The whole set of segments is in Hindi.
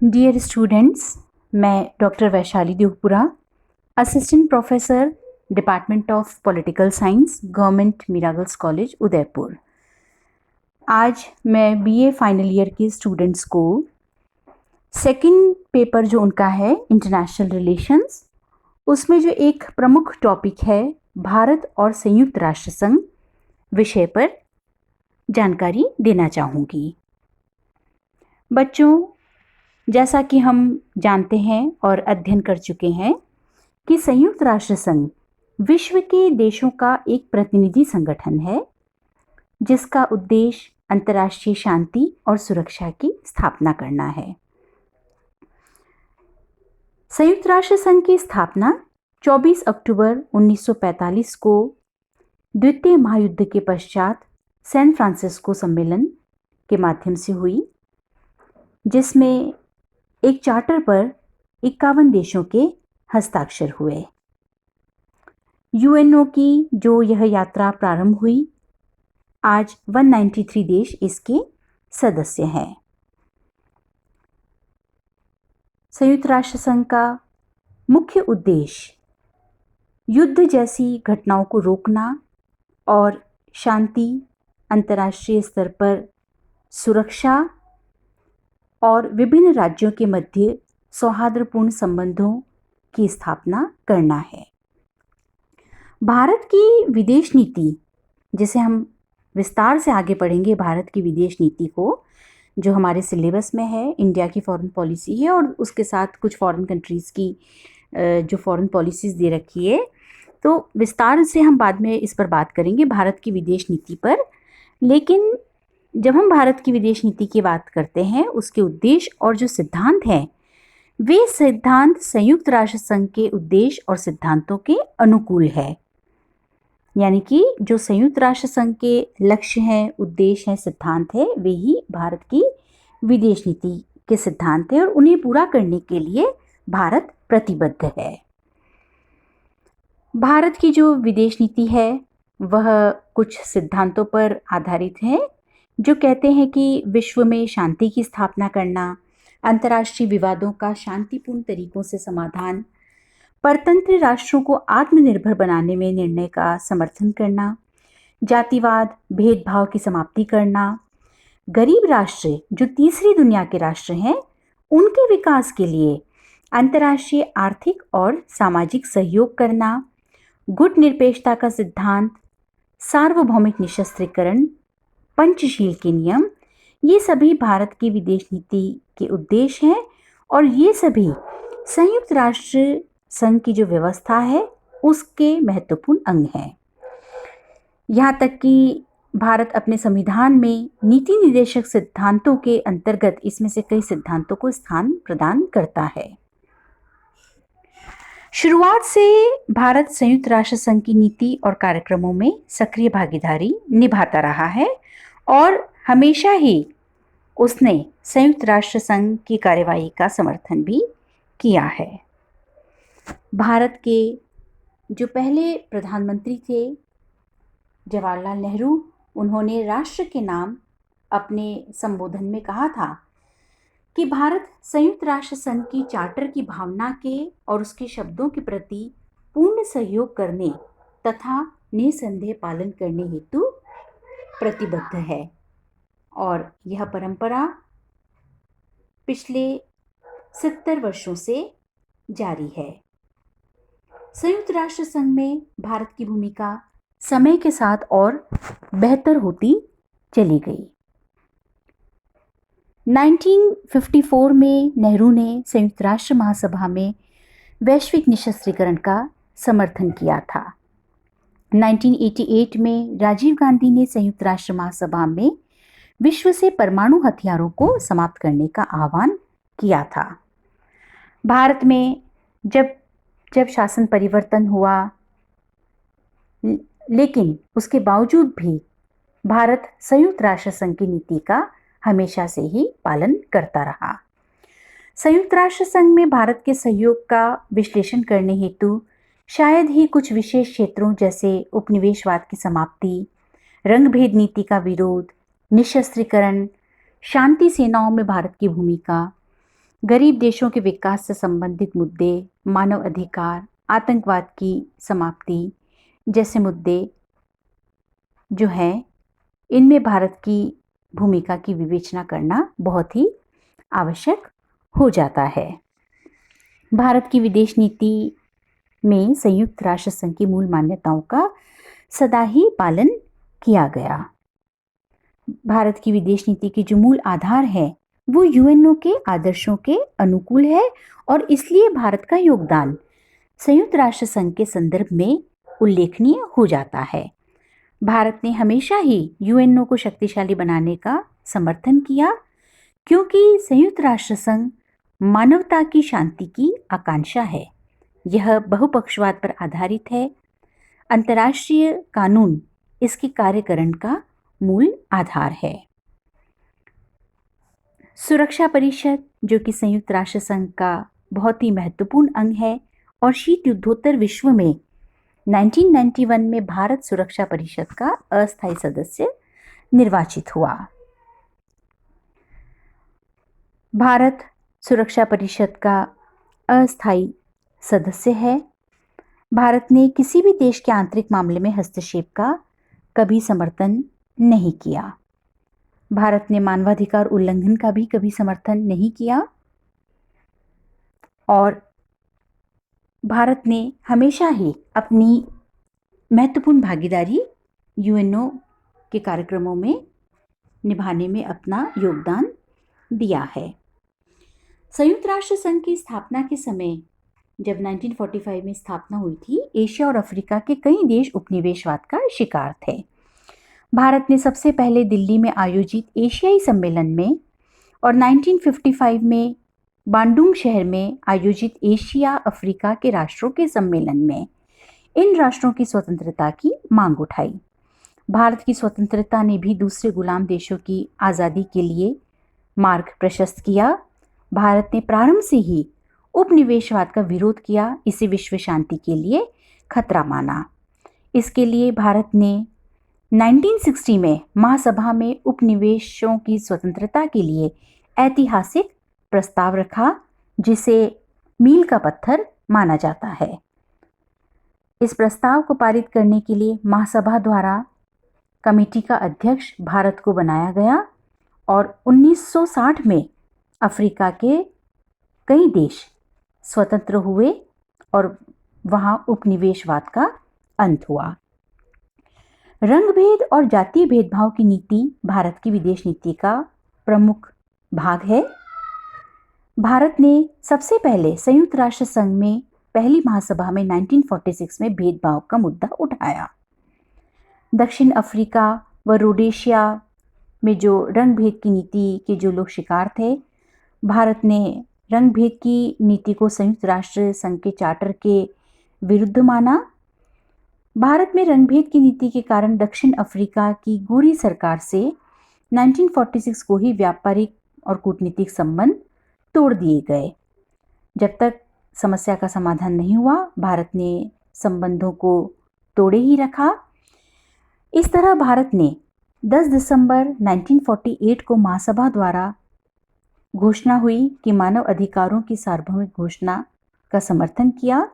डियर स्टूडेंट्स, मैं doctor Vaishali Devpura, assistant professor, department of political science, government Meera girls college, Udaipur. आज मैं बीए फाइनल ईयर के स्टूडेंट्स को सेकंड पेपर जो उनका है इंटरनेशनल रिलेशंस, उसमें जो एक प्रमुख टॉपिक है भारत और संयुक्त राष्ट्र संघ विषय पर जानकारी देना चाहूँगी। बच्चों, जैसा कि हम जानते हैं और अध्ययन कर चुके हैं कि संयुक्त राष्ट्र संघ विश्व के देशों का एक प्रतिनिधि संगठन है जिसका उद्देश्य अंतर्राष्ट्रीय शांति और सुरक्षा की स्थापना करना है। संयुक्त राष्ट्र संघ की स्थापना 24 अक्टूबर 1945 को द्वितीय महायुद्ध के पश्चात सैन फ्रांसिस्को सम्मेलन के माध्यम से हुई, जिसमें एक चार्टर पर 51 देशों के हस्ताक्षर हुए। यूएनओ की जो यह यात्रा प्रारंभ हुई, आज 193 देश इसके सदस्य हैं। संयुक्त राष्ट्र संघ का मुख्य उद्देश्य युद्ध जैसी घटनाओं को रोकना और शांति, अंतर्राष्ट्रीय स्तर पर सुरक्षा और विभिन्न राज्यों के मध्य सौहार्दपूर्ण संबंधों की स्थापना करना है। भारत की विदेश नीति, जिसे हम विस्तार से आगे पढ़ेंगे, भारत की विदेश नीति को, जो हमारे सिलेबस में है, इंडिया की फॉरेन पॉलिसी है और उसके साथ कुछ फॉरेन कंट्रीज़ की जो फॉरेन पॉलिसीज़ दे रखी है, तो विस्तार से हम बाद में इस पर बात करेंगे भारत की विदेश नीति पर। लेकिन जब हम भारत की विदेश नीति की बात करते हैं, उसके उद्देश्य और जो सिद्धांत हैं, वे सिद्धांत संयुक्त राष्ट्र संघ के उद्देश्य और सिद्धांतों के अनुकूल है। यानी कि जो संयुक्त राष्ट्र संघ के लक्ष्य हैं, उद्देश्य हैं, सिद्धांत है, वे ही भारत की विदेश नीति के सिद्धांत हैं और उन्हें पूरा करने के लिए भारत प्रतिबद्ध है। भारत की जो विदेश नीति है वह कुछ सिद्धांतों पर आधारित है, जो कहते हैं कि विश्व में शांति की स्थापना करना, अंतर्राष्ट्रीय विवादों का शांतिपूर्ण तरीकों से समाधान, परतंत्र राष्ट्रों को आत्मनिर्भर बनाने में निर्णय का समर्थन करना, जातिवाद, भेदभाव की समाप्ति करना, गरीब राष्ट्र जो तीसरी दुनिया के राष्ट्र हैं, उनके विकास के लिए अंतर्राष्ट्रीय आर्थिक और सामाजिक सहयोग करना, गुटनिरपेक्षता का सिद्धांत, सार्वभौमिक निशस्त्रीकरण, पंचशील के नियम, ये सभी भारत की विदेश नीति के उद्देश्य हैं और ये सभी संयुक्त राष्ट्र संघ की जो व्यवस्था है उसके महत्वपूर्ण अंग हैं। यहाँ तक कि भारत अपने संविधान में नीति निर्देशक सिद्धांतों के अंतर्गत इसमें से कई सिद्धांतों को स्थान प्रदान करता है। शुरुआत से भारत संयुक्त राष्ट्र संघ की नीति और कार्यक्रमों में सक्रिय भागीदारी निभाता रहा है और हमेशा ही उसने संयुक्त राष्ट्र संघ की कार्यवाही का समर्थन भी किया है। भारत के जो पहले प्रधानमंत्री थे जवाहरलाल नेहरू, उन्होंने राष्ट्र के नाम अपने संबोधन में कहा था कि भारत संयुक्त राष्ट्र संघ की चार्टर की भावना के और उसके शब्दों के प्रति पूर्ण सहयोग करने तथा निसंदेह पालन करने हेतु प्रतिबद्ध है और यह परंपरा पिछले 70 वर्षों से जारी है। संयुक्त राष्ट्र संघ में भारत की भूमिका समय के साथ और बेहतर होती चली गई। 1954 में नेहरू ने संयुक्त राष्ट्र महासभा में वैश्विक निशस्त्रीकरण का समर्थन किया था। 1988 में राजीव गांधी ने संयुक्त राष्ट्र महासभा में विश्व से परमाणु हथियारों को समाप्त करने का आह्वान किया था। भारत में जब शासन परिवर्तन हुआ, लेकिन उसके बावजूद भी भारत संयुक्त राष्ट्र संघ की नीति का हमेशा से ही पालन करता रहा। संयुक्त राष्ट्र संघ में भारत के सहयोग का विश्लेषण करने हेतु शायद ही कुछ विशेष क्षेत्रों जैसे उपनिवेशवाद की समाप्ति, रंगभेद नीति का विरोध, निशस्त्रीकरण, शांति सेनाओं में भारत की भूमिका, गरीब देशों के विकास से संबंधित मुद्दे, मानव अधिकार, आतंकवाद की समाप्ति जैसे मुद्दे जो हैं, इनमें भारत की भूमिका की विवेचना करना बहुत ही आवश्यक हो जाता है। भारत की विदेश नीति में संयुक्त राष्ट्र संघ की मूल मान्यताओं का सदा ही पालन किया गया। भारत की विदेश नीति के जो मूल आधार है वो यूएनओ के आदर्शों के अनुकूल है और इसलिए भारत का योगदान संयुक्त राष्ट्र संघ के संदर्भ में उल्लेखनीय हो जाता है। भारत ने हमेशा ही यूएनओ को शक्तिशाली बनाने का समर्थन किया, क्योंकि संयुक्त राष्ट्र संघ मानवता की शांति की आकांक्षा है। यह बहुपक्षवाद पर आधारित है। अंतर्राष्ट्रीय कानून इसके कार्यकरण का मूल आधार है। सुरक्षा परिषद, जो कि संयुक्त राष्ट्र संघ का बहुत ही महत्वपूर्ण अंग है और शीत युद्धोत्तर विश्व में 1991 में भारत सुरक्षा परिषद का अस्थायी सदस्य निर्वाचित हुआ। भारत सुरक्षा परिषद का अस्थायी सदस्य है। भारत ने किसी भी देश के आंतरिक मामले में हस्तक्षेप का कभी समर्थन नहीं किया। भारत ने मानवाधिकार उल्लंघन का भी कभी समर्थन नहीं किया और भारत ने हमेशा ही अपनी महत्वपूर्ण भागीदारी यूएनओ के कार्यक्रमों में निभाने में अपना योगदान दिया है। संयुक्त राष्ट्र संघ की स्थापना के समय, जब 1945 में स्थापना हुई थी, एशिया और अफ्रीका के कई देश उपनिवेशवाद का शिकार थे। भारत ने सबसे पहले दिल्ली में आयोजित एशियाई सम्मेलन में और 1955 में बांडुंग शहर में आयोजित एशिया अफ्रीका के राष्ट्रों के सम्मेलन में इन राष्ट्रों की स्वतंत्रता की मांग उठाई। भारत की स्वतंत्रता ने भी दूसरे गुलाम देशों की आज़ादी के लिए मार्ग प्रशस्त किया। भारत ने प्रारंभ से ही उपनिवेशवाद का विरोध किया, इसे विश्व शांति के लिए खतरा माना। इसके लिए भारत ने 1960 में महासभा में उपनिवेशों की स्वतंत्रता के लिए ऐतिहासिक प्रस्ताव रखा, जिसे मील का पत्थर माना जाता है। इस प्रस्ताव को पारित करने के लिए महासभा द्वारा कमेटी का अध्यक्ष भारत को बनाया गया और 1960 में अफ्रीका के कई देश स्वतंत्र हुए और वहां उपनिवेशवाद का अंत हुआ। रंगभेद और जातीय भेदभाव की नीति भारत की विदेश नीति का प्रमुख भाग है। भारत ने सबसे पहले संयुक्त राष्ट्र संघ में पहली महासभा में 1946 में भेदभाव का मुद्दा उठाया। दक्षिण अफ्रीका व रोडेशिया में जो रंगभेद की नीति के जो लोग शिकार थे, भारत ने रंगभेद की नीति को संयुक्त राष्ट्र संघ के चार्टर के विरुद्ध माना। भारत में रंगभेद की नीति के कारण दक्षिण अफ्रीका की गोरी सरकार से 1946 को ही व्यापारिक और कूटनीतिक संबंध तोड़ दिए गए। जब तक समस्या का समाधान नहीं हुआ, भारत ने संबंधों को तोड़े ही रखा। इस तरह भारत ने 10 दिसंबर 1948 को महासभा द्वारा घोषणा हुई कि मानव अधिकारों की सार्वभौमिक घोषणा का समर्थन किया।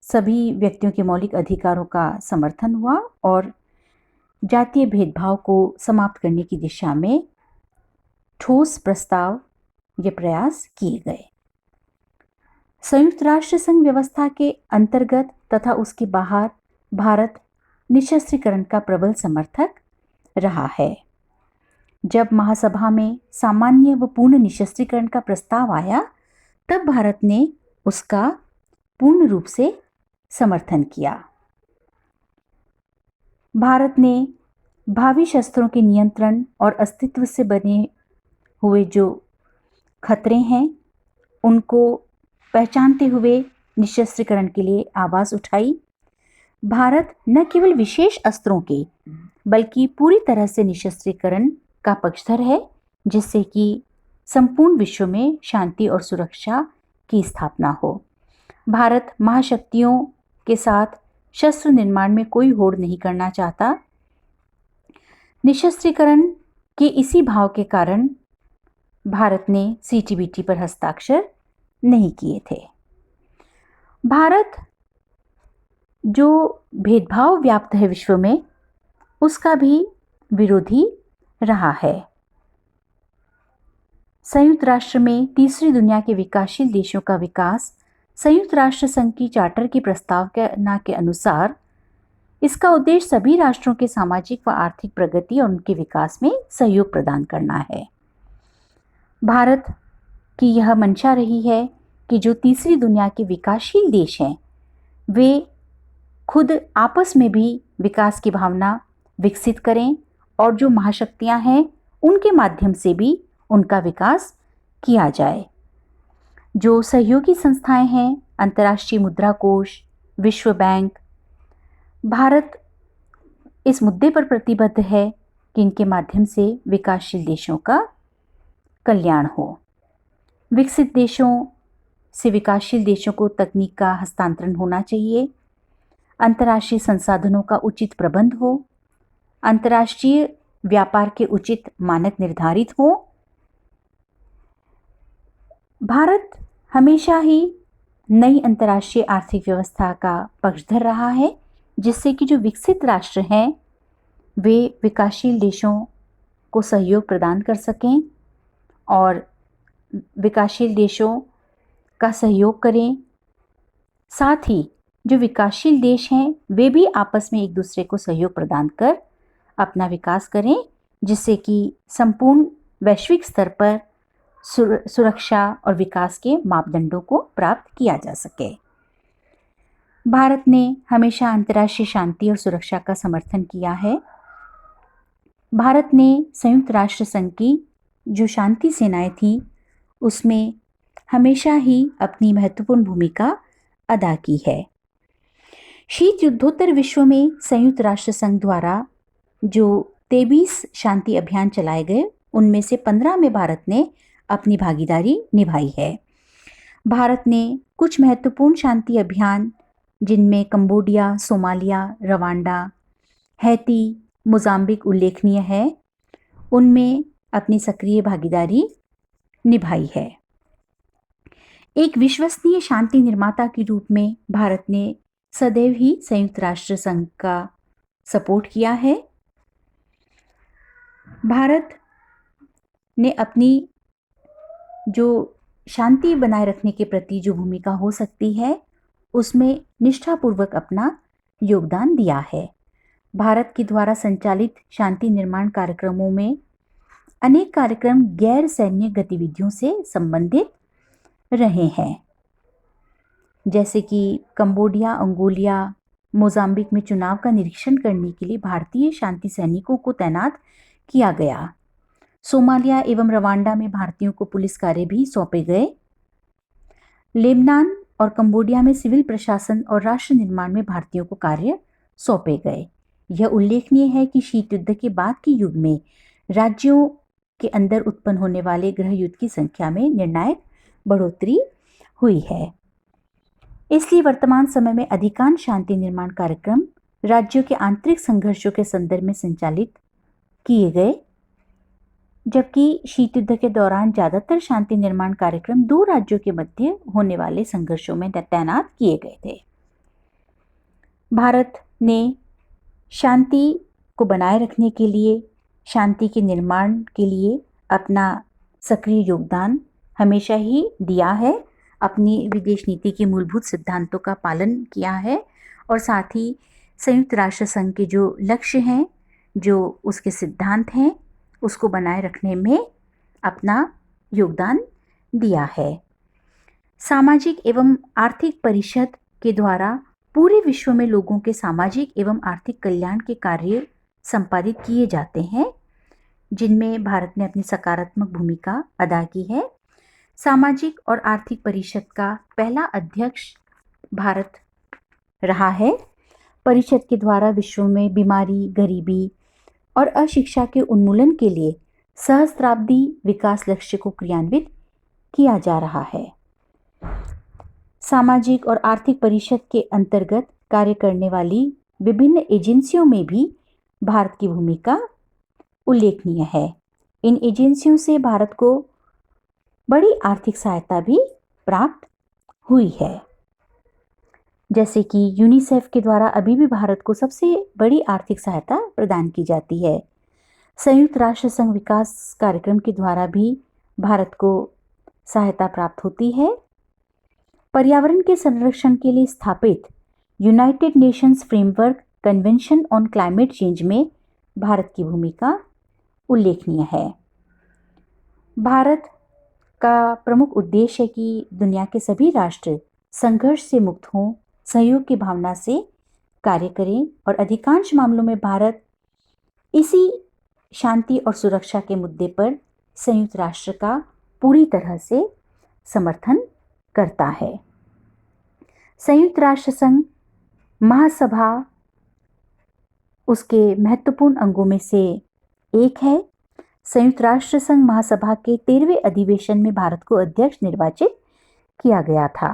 सभी व्यक्तियों के मौलिक अधिकारों का समर्थन हुआ और जातीय भेदभाव को समाप्त करने की दिशा में ठोस प्रस्ताव या प्रयास किए गए। संयुक्त राष्ट्र संघ व्यवस्था के अंतर्गत तथा उसके बाहर भारत निशस्त्रीकरण का प्रबल समर्थक रहा है। जब महासभा में सामान्य व पूर्ण निशस्त्रीकरण का प्रस्ताव आया, तब भारत ने उसका पूर्ण रूप से समर्थन किया। भारत ने भावी शस्त्रों के नियंत्रण और अस्तित्व से बने हुए जो खतरे हैं, उनको पहचानते हुए निशस्त्रीकरण के लिए आवाज़ उठाई। भारत न केवल विशेष अस्त्रों के बल्कि पूरी तरह से निशस्त्रीकरण का पक्षधर है, जिससे कि संपूर्ण विश्व में शांति और सुरक्षा की स्थापना हो। भारत महाशक्तियों के साथ शस्त्र निर्माण में कोई होड़ नहीं करना चाहता। निशस्त्रीकरण के इसी भाव के कारण भारत ने CTBT पर हस्ताक्षर नहीं किए थे। भारत जो भेदभाव व्याप्त है विश्व में, उसका भी विरोधी रहा है। संयुक्त राष्ट्र में तीसरी दुनिया के विकासशील देशों का विकास संयुक्त राष्ट्र संघ की चार्टर की प्रस्तावना के अनुसार इसका उद्देश्य सभी राष्ट्रों के सामाजिक व आर्थिक प्रगति और उनके विकास में सहयोग प्रदान करना है। भारत की यह मंशा रही है कि जो तीसरी दुनिया के विकासशील देश हैं वे खुद आपस में भी विकास की भावना विकसित करें और जो महाशक्तियां हैं उनके माध्यम से भी उनका विकास किया जाए। जो सहयोगी संस्थाएं हैं, अंतर्राष्ट्रीय मुद्रा कोष, विश्व बैंक, भारत इस मुद्दे पर प्रतिबद्ध है कि इनके माध्यम से विकासशील देशों का कल्याण हो। विकसित देशों से विकासशील देशों को तकनीक का हस्तांतरण होना चाहिए, अंतर्राष्ट्रीय संसाधनों का उचित प्रबंध हो, अंतर्राष्ट्रीय व्यापार के उचित मानक निर्धारित हो। भारत हमेशा ही नई अंतर्राष्ट्रीय आर्थिक व्यवस्था का पक्षधर रहा है, जिससे कि जो विकसित राष्ट्र हैं वे विकासशील देशों को सहयोग प्रदान कर सकें और विकासशील देशों का सहयोग करें। साथ ही जो विकासशील देश हैं वे भी आपस में एक दूसरे को सहयोग प्रदान कर अपना विकास करें, जिससे कि संपूर्ण वैश्विक स्तर पर सुरक्षा और विकास के मापदंडों को प्राप्त किया जा सके। भारत ने हमेशा अंतर्राष्ट्रीय शांति और सुरक्षा का समर्थन किया है। भारत ने संयुक्त राष्ट्र संघ की जो शांति सेनाएं थी उसमें हमेशा ही अपनी महत्वपूर्ण भूमिका अदा की है। शीत युद्धोत्तर विश्व में संयुक्त राष्ट्र संघ द्वारा जो 23 शांति अभियान चलाए गए उनमें से 15 में भारत ने अपनी भागीदारी निभाई है। भारत ने कुछ महत्वपूर्ण शांति अभियान जिनमें Cambodia, Somalia, Rwanda, Haiti, Mozambique उल्लेखनीय है, उनमें अपनी सक्रिय भागीदारी निभाई है। एक विश्वसनीय शांति निर्माता के रूप में भारत ने सदैव ही संयुक्त राष्ट्र संघ का सपोर्ट किया है। भारत ने अपनी जो शांति बनाए रखने के प्रति जो भूमिका हो सकती है उसमें निष्ठापूर्वक अपना योगदान दिया है। भारत के द्वारा संचालित शांति निर्माण कार्यक्रमों में अनेक कार्यक्रम गैर सैन्य गतिविधियों से संबंधित रहे हैं, जैसे कि कंबोडिया, अंगोलिया, मोजाम्बिक में चुनाव का निरीक्षण करने के लिए भारतीय शांति सैनिकों को तैनात किया गया। सोमालिया एवं रवांडा में भारतीयों को पुलिस कार्य भी सौंपे गए। लेबनान और कंबोडिया में सिविल प्रशासन और राष्ट्र निर्माण में भारतीयों को कार्य सौंपे गए। यह उल्लेखनीय है कि शीत युद्ध के बाद के युग में राज्यों के अंदर उत्पन्न होने वाले गृह युद्ध की संख्या में निर्णायक बढ़ोतरी हुई है। इसलिए वर्तमान समय में अधिकांश शांति निर्माण कार्यक्रम राज्यों के आंतरिक संघर्षों के संदर्भ में संचालित किए गए, जबकि शीत युद्ध के दौरान ज्यादातर शांति निर्माण कार्यक्रम दो राज्यों के मध्य होने वाले संघर्षों में तैनात किए गए थे। भारत ने शांति को बनाए रखने के लिए, शांति के निर्माण के लिए अपना सक्रिय योगदान हमेशा ही दिया है, अपनी विदेश नीति के मूलभूत सिद्धांतों का पालन किया है और साथ ही संयुक्त राष्ट्र संघ के जो लक्ष्य हैं, जो उसके सिद्धांत हैं, उसको बनाए रखने में अपना योगदान दिया है। सामाजिक एवं आर्थिक परिषद के द्वारा पूरे विश्व में लोगों के सामाजिक एवं आर्थिक कल्याण के कार्य संपादित किए जाते हैं, जिनमें भारत ने अपनी सकारात्मक भूमिका अदा की है। सामाजिक और आर्थिक परिषद का पहला अध्यक्ष भारत रहा है। परिषद के द्वारा विश्व में बीमारी, गरीबी और अशिक्षा के उन्मूलन के लिए सहस्त्राब्दी विकास लक्ष्य को क्रियान्वित किया जा रहा है। सामाजिक और आर्थिक परिषद के अंतर्गत कार्य करने वाली विभिन्न एजेंसियों में भी भारत की भूमिका उल्लेखनीय है। इन एजेंसियों से भारत को बड़ी आर्थिक सहायता भी प्राप्त हुई है। जैसे कि यूनिसेफ के द्वारा अभी भी भारत को सबसे बड़ी आर्थिक सहायता प्रदान की जाती है। संयुक्त राष्ट्र संघ विकास कार्यक्रम के द्वारा भी भारत को सहायता प्राप्त होती है। पर्यावरण के संरक्षण के लिए स्थापित United Nations framework convention on climate change में भारत की भूमिका उल्लेखनीय है। भारत का प्रमुख उद्देश्य है कि दुनिया के सभी राष्ट्र संघर्ष से मुक्त हों, सहयोग की भावना से कार्य करें और अधिकांश मामलों में भारत इसी शांति और सुरक्षा के मुद्दे पर संयुक्त राष्ट्र का पूरी तरह से समर्थन करता है। संयुक्त राष्ट्र संघ महासभा उसके महत्वपूर्ण अंगों में से एक है। संयुक्त राष्ट्र संघ महासभा के 13वें अधिवेशन में भारत को अध्यक्ष निर्वाचित किया गया था।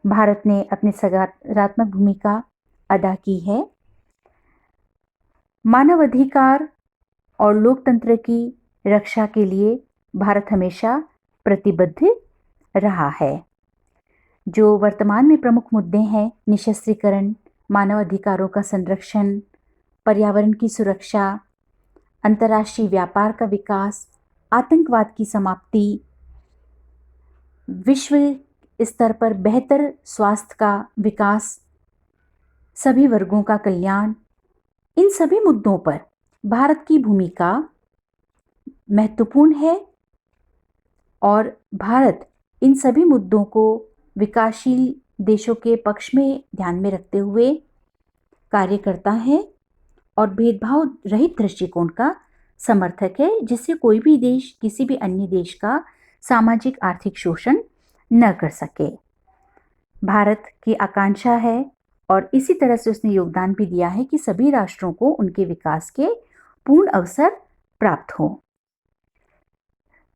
भारत ने अपनी सकारात्मक भूमिका अदा की है। मानवाधिकार और लोकतंत्र की रक्षा के लिए भारत हमेशा प्रतिबद्ध रहा है। जो वर्तमान में प्रमुख मुद्दे हैं, निशस्त्रीकरण, मानवाधिकारों का संरक्षण, पर्यावरण की सुरक्षा, अंतर्राष्ट्रीय व्यापार का विकास, आतंकवाद की समाप्ति, विश्व स्तर पर बेहतर स्वास्थ्य का विकास, सभी वर्गों का कल्याण, इन सभी मुद्दों पर भारत की भूमिका महत्वपूर्ण है और भारत इन सभी मुद्दों को विकासशील देशों के पक्ष में ध्यान में रखते हुए कार्य करता है और भेदभाव रहित दृष्टिकोण का समर्थक है, जिससे कोई भी देश किसी भी अन्य देश का सामाजिक आर्थिक शोषण न कर सके। भारत की आकांक्षा है और इसी तरह से उसने योगदान भी दिया है कि सभी राष्ट्रों को उनके विकास के पूर्ण अवसर प्राप्त हो।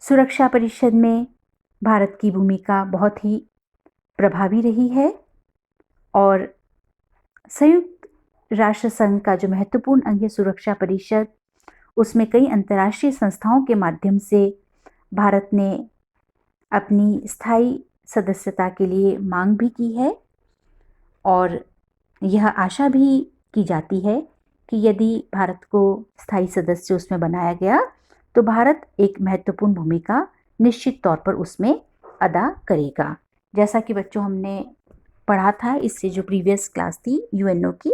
सुरक्षा परिषद में भारत की भूमिका बहुत ही प्रभावी रही है और संयुक्त राष्ट्र संघ का जो महत्वपूर्ण अंग है सुरक्षा परिषद, उसमें कई अंतर्राष्ट्रीय संस्थाओं के माध्यम से भारत ने अपनी स्थायी सदस्यता के लिए मांग भी की है और यह आशा भी की जाती है कि यदि भारत को स्थायी सदस्य उसमें बनाया गया तो भारत एक महत्वपूर्ण भूमिका निश्चित तौर पर उसमें अदा करेगा। जैसा कि बच्चों हमने पढ़ा था इससे जो प्रीवियस क्लास थी यूएनओ की,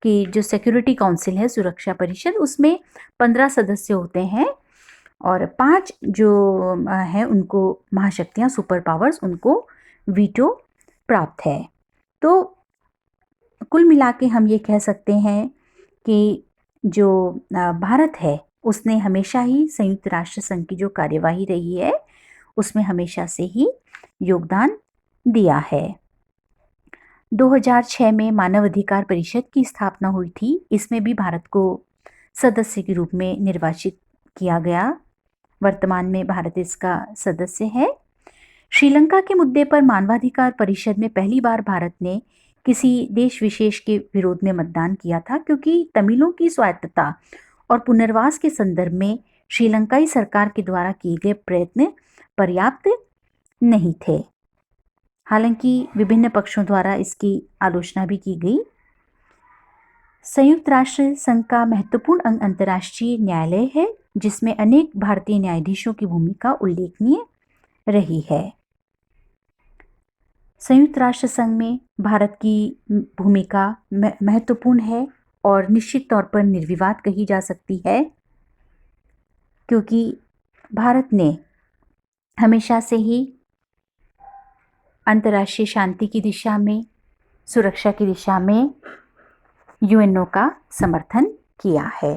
कि जो सिक्योरिटी काउंसिल है सुरक्षा परिषद, उसमें 15 सदस्य होते हैं और 5 जो हैं उनको महाशक्तियाँ सुपर पावर्स, उनको वीटो प्राप्त है। तो कुल मिला के हम ये कह सकते हैं कि जो भारत है उसने हमेशा ही संयुक्त राष्ट्र संघ की जो कार्यवाही रही है उसमें हमेशा से ही योगदान दिया है। 2006 में मानव अधिकार परिषद की स्थापना हुई थी। इसमें भी भारत को सदस्य के रूप में निर्वाचित किया गया। वर्तमान में भारत इसका सदस्य है। श्रीलंका के मुद्दे पर मानवाधिकार परिषद में पहली बार भारत ने किसी देश विशेष के विरोध में मतदान किया था, क्योंकि तमिलों की स्वायत्तता और पुनर्वास के संदर्भ में श्रीलंकाई सरकार के द्वारा किए गए प्रयत्न पर्याप्त नहीं थे। हालांकि विभिन्न पक्षों द्वारा इसकी आलोचना भी की गई। संयुक्त राष्ट्र संघ का महत्वपूर्ण अंग अंतर्राष्ट्रीय न्यायालय है, जिसमें अनेक भारतीय न्यायाधीशों की भूमिका उल्लेखनीय रही है। संयुक्त राष्ट्र संघ में भारत की भूमिका महत्वपूर्ण है और निश्चित तौर पर निर्विवाद कही जा सकती है, क्योंकि भारत ने हमेशा से ही अंतर्राष्ट्रीय शांति की दिशा में, सुरक्षा की दिशा में यूएनओ का समर्थन किया है।